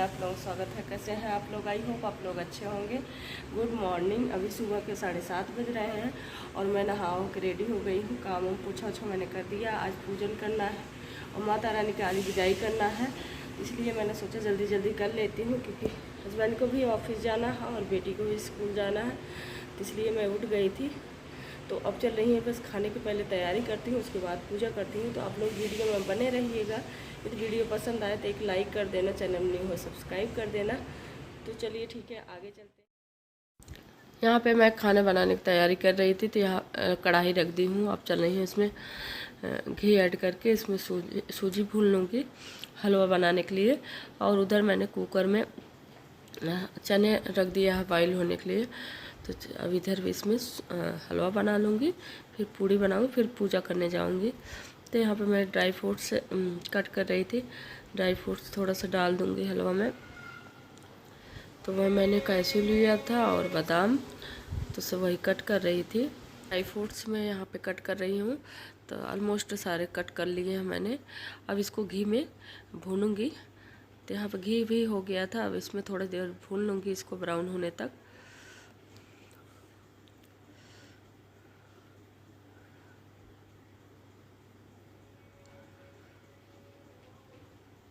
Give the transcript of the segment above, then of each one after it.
आप लोग, स्वागत है। कैसे हैं आप लोग? आई होप आप लोग अच्छे होंगे। Good morning. अभी सुबह के 7:30 बज रहे हैं और मैं नहा के रेडी हो गई हूँ। काम वाम पूछा मैंने कर दिया। आज पूजन करना है और माता रानी की आली विदाई करना है, इसलिए मैंने सोचा जल्दी जल्दी कर लेती हूँ, क्योंकि हस्बैंड को भी ऑफिस जाना है और बेटी को भी स्कूल जाना है, तो इसलिए मैं उठ गई थी। तो अब चल रही है, बस खाने की पहले तैयारी करती हूँ, उसके बाद पूजा करती हूँ। तो आप लोग वीडियो में बने रहिएगा। यदि वीडियो पसंद आए तो एक लाइक कर देना, चैनल न्यू हो सब्सक्राइब कर देना। तो चलिए ठीक है, आगे चलते हैं। यहाँ पे मैं खाना बनाने की तैयारी कर रही थी, तो यहाँ कढ़ाई रख दी हूँ। अब चल रही है इसमें घी ऐड करके इसमें सूजी भून लूँगी हलवा बनाने के लिए। और उधर मैंने कुकर में चने रख दिया है बॉइल होने के लिए। तो अब इधर भी इसमें हलवा बना लूँगी, फिर पूड़ी बनाऊँगी, फिर पूजा करने जाऊँगी। तो यहाँ पे मैं ड्राई फ्रूट्स कट कर रही थी। ड्राई फ्रूट्स थोड़ा सा डाल दूँगी हलवा में। तो वह मैंने कैशू लिया था और बादाम, तो सब वही कट कर रही थी। ड्राई फ्रूट्स मैं यहाँ पे कट कर रही हूँ। तो ऑलमोस्ट सारे कट कर लिए हैं मैंने। अब इसको घी में भूनूँगी। तो यहाँ पे घी भी हो गया था। अब इसमें थोड़ी देर भून लूँगी इसको ब्राउन होने तक।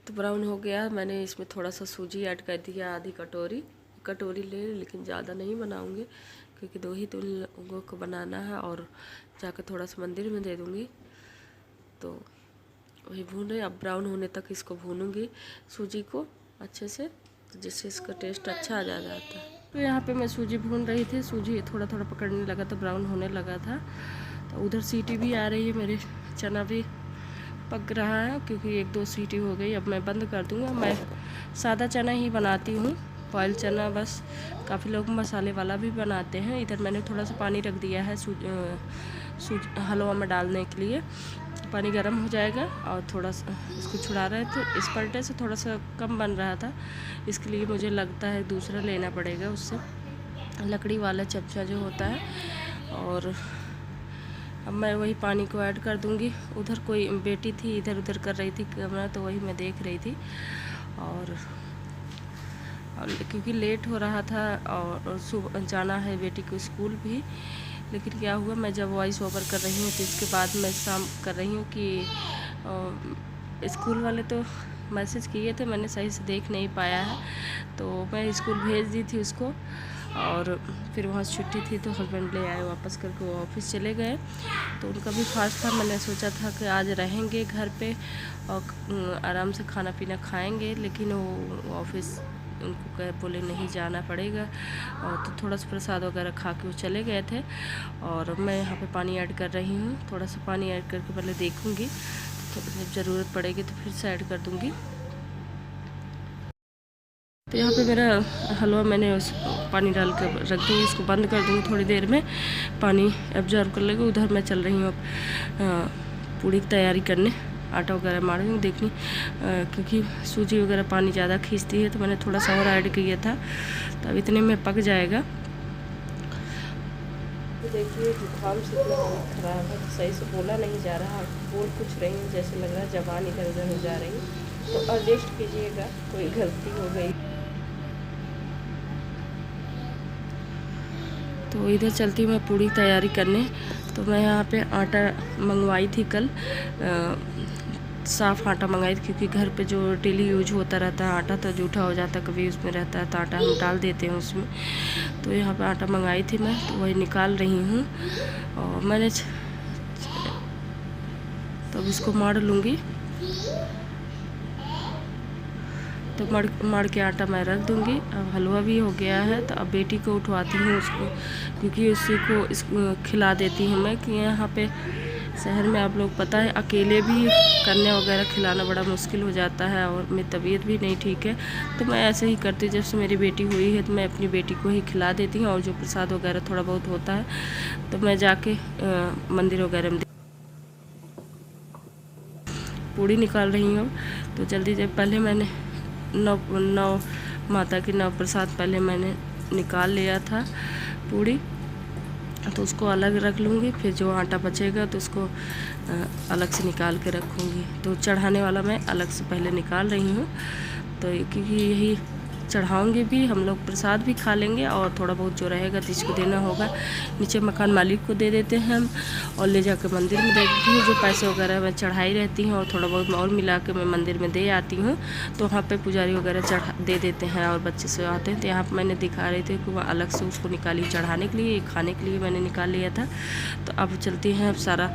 तो ब्राउन हो गया। मैंने इसमें थोड़ा सा सूजी ऐड कर दिया, आधी कटोरी ले, लेकिन ज़्यादा नहीं बनाऊँगी क्योंकि 2 ही तो लोगों को बनाना है और जाकर थोड़ा सा मंदिर में दे दूँगी। तो वही भून रही। अब ब्राउन होने तक इसको भूनूँगी सूजी को अच्छे से, तो जिससे इसका टेस्ट अच्छा आ जाता है। तो यहाँ पे मैं सूजी भून रही थी। सूजी थोड़ा थोड़ा पकड़ने लगा तो ब्राउन होने लगा था। तो उधर सीटी भी आ रही है, मेरे चना भी पक रहा है क्योंकि 1-2 सीटी हो गई। अब मैं बंद कर दूँगा। मैं सादा चना ही बनाती हूँ, बॉयल चना बस। काफ़ी लोग मसाले वाला भी बनाते हैं। इधर मैंने थोड़ा सा पानी रख दिया है हलवा में डालने के लिए। पानी गर्म हो जाएगा और थोड़ा सा इसको छुड़ा रहे थे। इस पलटे से थोड़ा सा कम बन रहा था, इसके लिए मुझे लगता है दूसरा लेना पड़ेगा, उससे लकड़ी वाला चमचा जो होता है। और अब मैं वही पानी को ऐड कर दूंगी। उधर कोई बेटी थी, इधर उधर कर रही थी कैमरा, तो वही मैं देख रही थी। और क्योंकि लेट हो रहा था और सुबह जाना है बेटी को स्कूल भी। लेकिन क्या हुआ, मैं जब वॉइस ओवर कर रही हूँ तो इसके बाद मैं शाम कर रही हूँ कि स्कूल वाले तो मैसेज किए थे, मैंने सही से देख नहीं पाया है। तो मैं स्कूल भेज दी थी उसको और फिर वहाँ छुट्टी थी तो हस्बैंड ले आए वापस करके, वो ऑफिस चले गए। तो उनका भी फास्ट था। मैंने सोचा था कि आज रहेंगे घर पे और आराम से खाना पीना खाएंगे, लेकिन वो ऑफिस उनको बोले नहीं जाना पड़ेगा। और तो थोड़ा सा प्रसाद वगैरह खा के वो चले गए थे। और मैं यहाँ पे पानी ऐड कर रही हूँ। थोड़ा सा पानी ऐड करके पहले देखूँगी, तो जब ज़रूरत पड़ेगी तो फिर से ऐड कर दूँगी। तो यहाँ पे मेरा हलवा मैंने उस पानी डाल कर रख दूँगी। इसको बंद कर दूँगी, थोड़ी देर में पानी एब्जॉर्ब कर लेगा। उधर मैं चल रही हूँ अब पूड़ी की तैयारी करने। आटा वगैरह मार रही हूँ देखनी, क्योंकि सूजी वगैरह पानी ज़्यादा खींचती है, तो मैंने थोड़ा सा और ऐड किया था। तो अब इतने में पक जाएगा। तो देखिए जुकाम से इतना हालत ख़राब है, सही से बोला नहीं जा रहा। बोल कुछ रही हूँ, जैसे लग रहा है ज़बान इधर उधर हो जा रही है, तो एडजस्ट कीजिएगा, कोई गलती हो गई। तो इधर चलती हूँ मैं पूड़ी तैयारी करने। तो मैं यहाँ पे आटा मंगवाई थी कल, साफ़ आटा मंगाई थी, क्योंकि घर पे जो डेली यूज होता रहता है आटा तो जूठा हो जाता है, कभी उसमें रहता है तो आटा हम डाल देते हैं उसमें। तो यहाँ पे आटा मंगाई थी मैं, तो वही निकाल रही हूँ। और मैंने तो अब इसको मार लूँगी। तो मड़ के आटा मैं रख दूँगी। अब हलवा भी हो गया है, तो अब बेटी को उठवाती हूँ उसको, क्योंकि उसी को खिला देती हूँ मैं। कि यहाँ पे शहर में आप लोग पता है अकेले भी करने वगैरह खिलाना बड़ा मुश्किल हो जाता है, और मेरी तबीयत भी नहीं ठीक है। तो मैं ऐसे ही करती हूँ, जब से मेरी बेटी हुई है तो मैं अपनी बेटी को ही खिला देती हूँ। और जो प्रसाद वगैरह थोड़ा बहुत होता है तो मैं जाके मंदिर वगैरह में पूड़ी निकाल रही हूँ। तो जल्दी जब पहले मैंने नौ माता की 9 प्रसाद पहले मैंने निकाल लिया था पूड़ी, तो उसको अलग रख लूँगी। फिर जो आटा बचेगा तो उसको अलग से निकाल के रखूँगी। तो चढ़ाने वाला मैं अलग से पहले निकाल रही हूँ। तो क्योंकि यही चढ़ाऊँगी भी, हम लोग प्रसाद भी खा लेंगे और थोड़ा बहुत जो रहेगा तो इसको देना होगा। नीचे मकान मालिक को दे देते हैं हम और ले जाकर मंदिर में दे देती हूँ। जो पैसे वगैरह मैं चढ़ाई रहती हैं और थोड़ा बहुत और मिला के मैं मंदिर में दे आती हूँ। तो वहाँ पे पुजारी वगैरह चढ़ा दे देते हैं और बच्चे से आते हैं। तो यहाँ पर मैंने दिखा रही थी कि वह अलग से उसको निकाली चढ़ाने के लिए, खाने के लिए मैंने निकाल लिया था। तो अब चलते हैं, अब सारा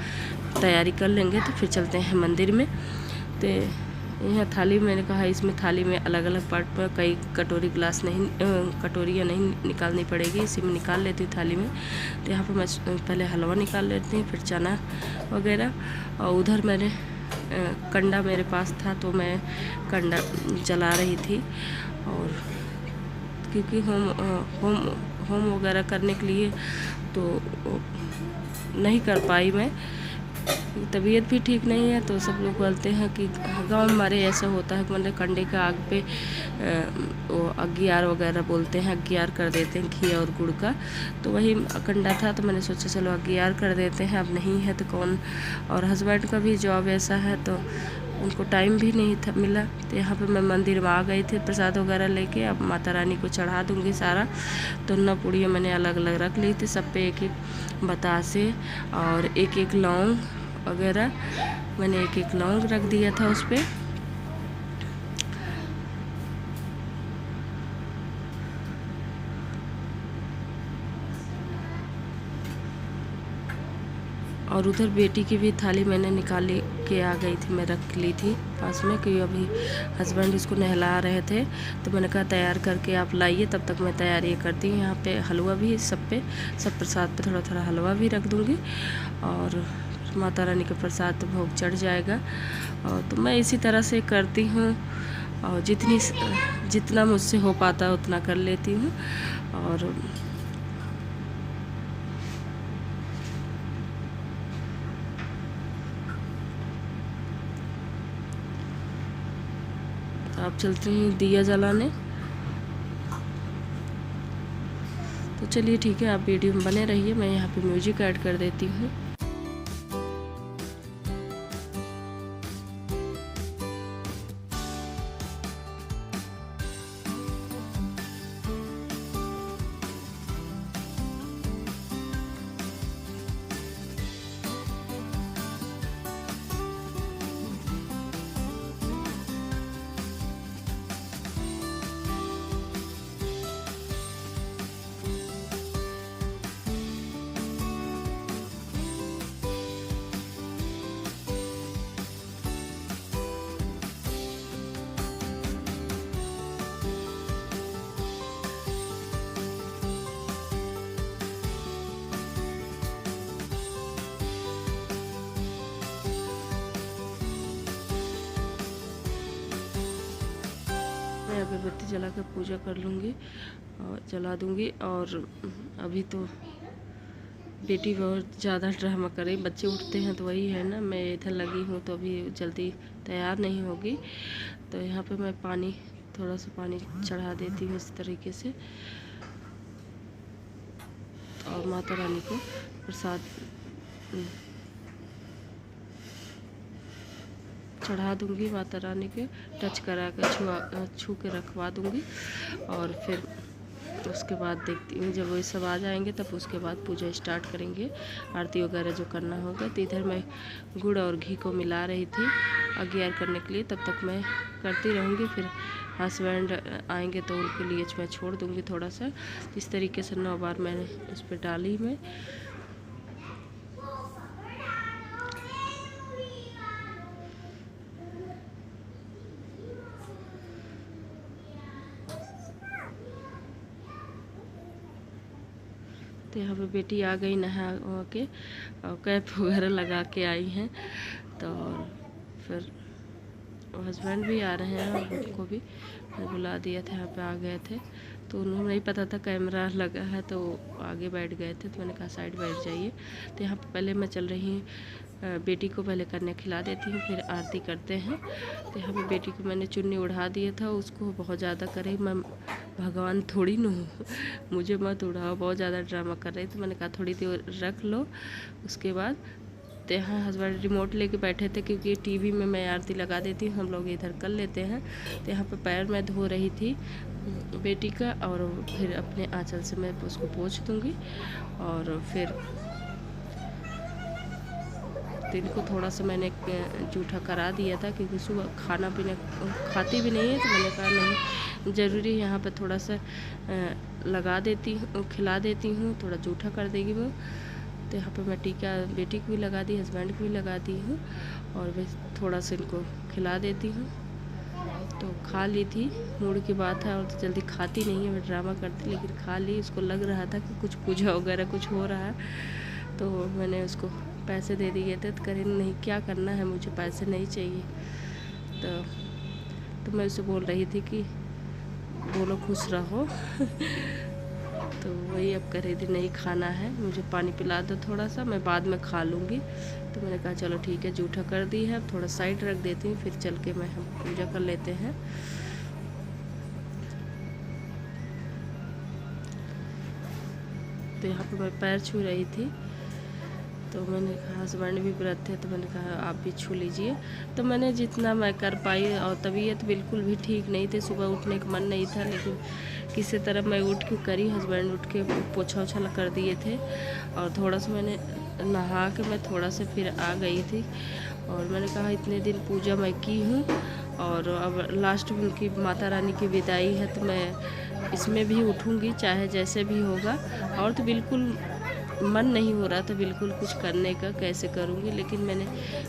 तैयारी कर लेंगे तो फिर चलते हैं मंदिर में। तो यह थाली मैंने कहा इसमें थाली में अलग अलग पार्ट पर कई कटोरी गिलास नहीं कटोरियाँ नहीं निकालनी पड़ेगी, इसी में निकाल लेती हूँ थाली में। तो यहाँ पर मैं पहले हलवा निकाल लेती हूँ, फिर चना वगैरह। और उधर मैंने कंडा मेरे पास था तो मैं कंडा जला रही थी। और क्योंकि होम वगैरह करने के लिए तो नहीं कर पाई मैं, तबीयत भी ठीक नहीं है। तो सब लोग बोलते हैं कि गांव में हमारे ऐसा होता है कि मतलब कंडे का आग पे वो अग्गियार वगैरह बोलते हैं, अग्गियार कर देते हैं घी और गुड़ का। तो वही कंडा था तो मैंने सोचा चलो अग्गियार कर देते हैं, अब नहीं है तो कौन। और हस्बैंड का भी जॉब ऐसा है तो उनको टाइम भी नहीं था मिला। तो यहाँ पे मैं मंदिर में आ गई थी प्रसाद वगैरह लेके। अब माता रानी को चढ़ा दूँगी सारा। तो 9 पूड़ियाँ मैंने अलग अलग रख ली थी, सब पे एक एक बतासे और एक एक लौंग वगैरह मैंने एक एक लौंग रख दिया था उस पर। और उधर बेटी की भी थाली मैंने निकाल के आ गई थी, मैं रख ली थी पास में, क्योंकि अभी हस्बैंड इसको नहला रहे थे। तो मैंने कहा तैयार करके आप लाइए, तब तक मैं तैयारी करती हूँ। यहाँ पे हलवा भी सब प्रसाद पे थोड़ा थोड़ा हलवा भी रख दूँगी और माता रानी का प्रसाद तो भोग चढ़ जाएगा। और तो मैं इसी तरह से करती हूँ और जितना मुझसे हो पाता है उतना कर लेती हूँ। और तो आप चलते हैं दिया जलाने। तो चलिए ठीक है, आप वीडियो में बने रहिए, मैं यहाँ पे म्यूजिक ऐड कर देती हूँ। मैं अगरबत्ती जला कर पूजा कर लूँगी और जला दूँगी। और अभी तो बेटी बहुत ज़्यादा ड्रामा करे, बच्चे उठते हैं तो वही है ना, मैं इधर लगी हूँ तो अभी जल्दी तैयार नहीं होगी। तो यहाँ पे मैं थोड़ा सा पानी चढ़ा देती हूँ इस तरीके से और माता रानी को प्रसाद चढ़ा दूँगी। माता रानी के टच करा कर छू के रखवा दूँगी। और फिर उसके बाद देखती हूँ जब वो सब आ जाएंगे तब उसके बाद पूजा स्टार्ट करेंगे, आरती वगैरह जो करना होगा। तो इधर मैं गुड़ और घी को मिला रही थी अगियार करने के लिए, तब तक मैं करती रहूँगी। फिर हस्बैंड आएंगे तो उनके लिए मैं छोड़ दूँगी थोड़ा सा। इस तरीके से 9 बार मैंने इस पर डाली मैं। तो यहाँ पे बेटी आ गई नहा के और कैप वगैरह लगा के आई हैं। तो फिर हस्बैंड भी आ रहे हैं और उनको भी बुला दिया था, यहाँ पे आ गए थे। तो उन्हें नहीं पता था कैमरा लगा है तो आगे बैठ गए थे, तो मैंने कहा साइड बैठ जाइए। तो यहाँ पे पहले मैं चल रही हूँ, बेटी को पहले कन्या खिला देती हूँ फिर आरती करते हैं। तो यहाँ पे बेटी को मैंने चुन्नी उड़ा दिया था, उसको बहुत ज़्यादा करे, मैं भगवान थोड़ी न हूँ, मुझे मत उड़ाओ, बहुत ज़्यादा ड्रामा कर रही। तो मैंने कहा थोड़ी देर रख लो, उसके बाद तो यहाँ हस्बैंड रिमोट लेके बैठे थे क्योंकि टीवी में मैं आरती लगा देती हूँ, हम लोग इधर कर लेते हैं। तो यहाँ पे पैर मैं धो रही थी बेटी का, और फिर अपने आंचल से मैं उसको पोंछ दूँगी। और फिर दिन को थोड़ा सा मैंने जूठा करा दिया था क्योंकि सुबह खाना पीना खाती भी नहीं है, तो मैंने कहा नहीं ज़रूरी है यहाँ पे थोड़ा सा लगा देती हूँ, खिला देती हूँ, थोड़ा जूठा कर देगी वो। तो यहाँ पे मैं टीका बेटी को भी लगा दी, हस्बैंड को भी लगा दी हूँ, और मैं थोड़ा सा इनको खिला देती हूँ। तो खा ली थी, मूड की बात है, और तो जल्दी खाती नहीं है, मैं ड्रामा करती, लेकिन खा ली। उसको लग रहा था कि कुछ पूजा वगैरह कुछ हो रहा है, तो मैंने उसको पैसे दे दिए थे। तो करें नहीं, क्या करना है, मुझे पैसे नहीं चाहिए। तो मैं उसे बोल रही थी कि बोलो खुश रहो। तो वही अब कह रही थी नहीं खाना है, मुझे पानी पिला दो थोड़ा सा, मैं बाद में खा लूँगी। तो मैंने कहा चलो ठीक है, जूठा कर दी है, अब थोड़ा साइड रख देती हूँ, फिर चल के हम पूजा कर लेते हैं। तो यहाँ पर मैं पैर छू रही थी, तो मैंने कहा हस्बैंड भी व्रत थे, तो मैंने कहा आप भी छू लीजिए। तो मैंने जितना मैं कर पाई, और तबीयत बिल्कुल भी ठीक नहीं थी, सुबह उठने का मन नहीं था, लेकिन किसी तरह मैं उठ के करी। हस्बैंड उठ के पोछा ओछा कर दिए थे, और थोड़ा सा मैंने नहा के मैं थोड़ा सा फिर आ गई थी। और मैंने कहा इतने दिन पूजा मैं की हूँ, और अब लास्ट में उनकी माता रानी की विदाई है, तो मैं इसमें भी उठूँगी चाहे जैसे भी होगा। और तो बिल्कुल मन नहीं हो रहा था बिल्कुल कुछ करने का, कैसे करूँगी, लेकिन मैंने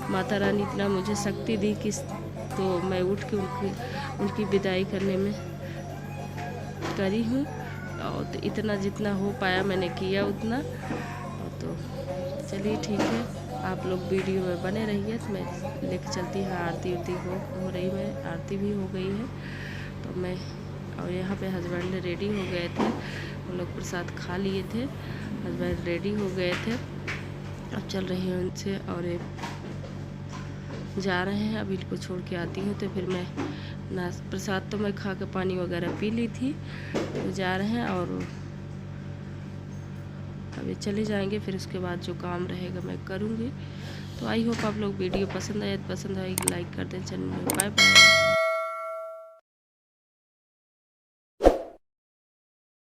माता रानी इतना मुझे शक्ति दी कि तो मैं उठ के उनकी विदाई करने में करी हूँ। और तो इतना जितना हो पाया मैंने किया उतना। तो चलिए ठीक है, आप लोग वीडियो में बने रहिए। तो मैं लेके चलती है, आरती उरती हो रही, मैं आरती भी हो गई है। तो मैं, और यहाँ पे हस्बैंड रेडी हो गए थे, हम लोग प्रसाद खा लिए थे, हस्बैंड रेडी हो गए थे, अब चल रही हैं उनसे, और जा रहे हैं। अभी इनको छोड़ के आती हूँ, तो फिर मैं प्रसाद तो मैं खा के पानी वगैरह पी ली थी, तो जा रहे हैं, और अभी चले जाएंगे। फिर उसके बाद जो काम रहेगा मैं करूँगी। तो आई होप आप लोग वीडियो पसंद आए, पसंद आएगी लाइक कर दें, चैनल में बाय बाय।